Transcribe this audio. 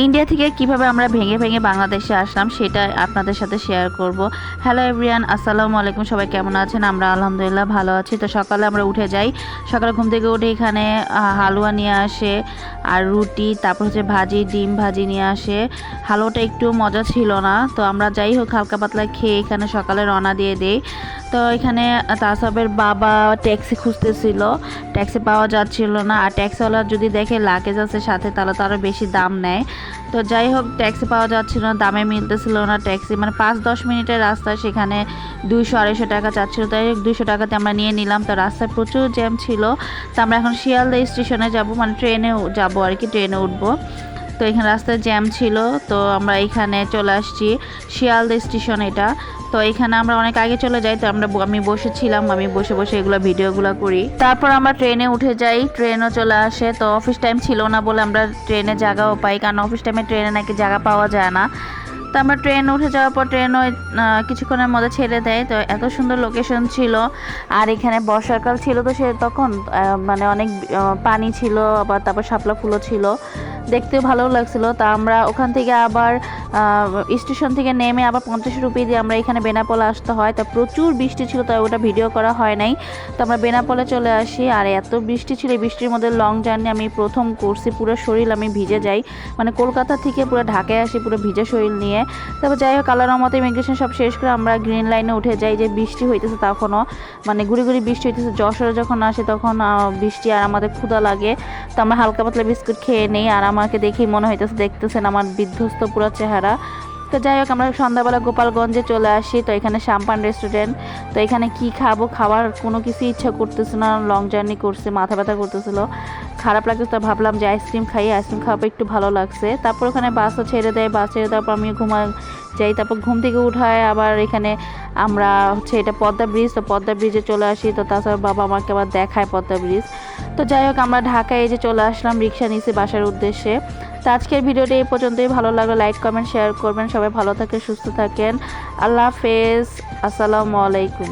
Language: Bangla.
ইন্ডিয়া থেকে কিভাবে আমরা ভেঙে ভেঙে বাংলাদেশে আসলাম সেটা আপনাদের সাথে শেয়ার করব। হ্যালো এভরিওয়ান, আসসালামু আলাইকুম। সবাই কেমন আছেন? আমরা আলহামদুলিল্লাহ ভালো আছি। তো সকালে আমরা উঠে যাই, সকালে ঘুম থেকে উঠে এখানে হালুয়া নিয়ে আসে আর রুটি, তারপর হচ্ছে ভাজি, ডিম ভাজি নিয়ে আসে। হালুয়াটা একটু মজা ছিল না, তো আমরা যাই হোক হালকা পাতলা খেয়ে এখানে সকালে রওনা দিয়ে দিই। তো এখানে তাসবের বাবা ট্যাক্সি খুঁজতেছিল, ট্যাক্সি পাওয়া যাচ্ছিল না, আর ট্যাক্সিওয়ালা যদি দেখে লাগেজ আছে সাথে তাহলে তো আরও বেশি দাম নেয়। তো যাই হোক ট্যাক্সি পাওয়া যাচ্ছিল না, দামে মিলতেছিল না ট্যাক্সি, মানে 5-10 মিনিটের রাস্তা, সেখানে 200-250 টাকা চাচ্ছিল। তাই 200 টাকাতে আমরা নিয়ে নিলাম। তো রাস্তায় প্রচুর জ্যাম ছিল। তো আমরা এখন শিয়ালদা স্টেশনে যাব, মানে ট্রেনে যাব আর কি, ট্রেনে উঠবো। তো এখানে রাস্তায় জ্যাম ছিল, তো আমরা এখানে চলে আসছি শিয়ালদা স্টেশন এটা। তো এখানে আমরা অনেক আগে চলে যাই, তো আমি বসেছিলাম, আমি বসে বসে এগুলো ভিডিওগুলো করি। তারপর আমরা ট্রেনে উঠে যাই, ট্রেনও চলে আসে। তো অফিস টাইম ছিল না বলে আমরা ট্রেনে জায়গাও পাই, কারণ অফিস টাইমে ট্রেনে নাকি জায়গা পাওয়া যায় না। তো আমরা ট্রেন উঠে যাওয়ার পর ট্রেনও কিছুক্ষণের মধ্যে ছেড়ে দেয়। তো এত সুন্দর লোকেশন ছিল, আর এখানে বর্ষাকাল ছিল, তো সে তখন মানে অনেক পানি ছিল, আবার তারপর শাপলা ফুলও ছিল, দেখতেও ভালো লাগছিল। তা আমরা ওখান থেকে আবার স্টেশন থেকে নেমে আবার 50 রুপি দিয়ে আমরা এখানে বেনাপোলে আসতে হয়। তা প্রচুর বৃষ্টি ছিল, তাই ওটা ভিডিও করা হয় নাই। তো আমরা বেনাপোলে চলে আসি, আর এত বৃষ্টি ছিল, এই বৃষ্টির মধ্যে লং জার্নি আমি প্রথম করছি, পুরো শরীর আমি ভিজে যাই, মানে কলকাতা থেকে পুরো ঢাকায় আসি পুরো ভিজে শরীর নিয়ে। তারপর যাই হোক আল্লাহর রহমতে ইমিগ্রেশন সব শেষ করে আমরা গ্রিন লাইনে উঠে যাই। যে বৃষ্টি হইতেছে তখনও, মানে গুড়ি গুড়ি বৃষ্টি হইতেছে। যশোরে যখন আসে তখন বৃষ্টি, আর আমাদের ক্ষুধা লাগে, তো আমরা হালকা পাতলা বিস্কুট খেয়ে নেই। আর আমাকে দেখেই মনে হইতেছে, দেখতেছেন আমার বিধ্বস্ত পুরো চেহারা। তো যাই হোক আমরা সন্ধ্যাবেলা গোপালগঞ্জে চলে আসি। তো এখানে সাম্পান রেস্টুরেন্ট, তো এখানে কি খাবো, খাবার কোনো কিছু ইচ্ছা করতেছে না, লং জার্নি করছে, মাথা ব্যথা করতেছিল, খারাপ লাগছে। তো ভাবলাম যে আইসক্রিম খাই, আইসক্রিম খাওয়া একটু ভালো লাগছে। তারপর ওখানে বাসও ছেড়ে দেয়, বাস ছেড়ে দেওয়ার পর আমি ঘুমা যাই। তারপর ঘুম থেকে উঠায় আবার এখানে আমরা হচ্ছে এটা পদ্মা ব্রিজ, তো পদ্মা ব্রিজে চলে আসি। তো তাছাড়া বাবা আমাকে আবার দেখায় পদ্মা ব্রিজ। তো যাই হোক আমরা ঢাকায় এই যে চলে আসলাম, রিক্সা নিয়েছি বাসার উদ্দেশ্যে। তো আজকের ভিডিওটি এই পর্যন্তই। ভালো লাগলে লাইক কমেন্ট শেয়ার করবেন। সবাই ভালো থাকেন, সুস্থ থাকেন। আল্লাহ হাফেজ, আসসালামু আলাইকুম।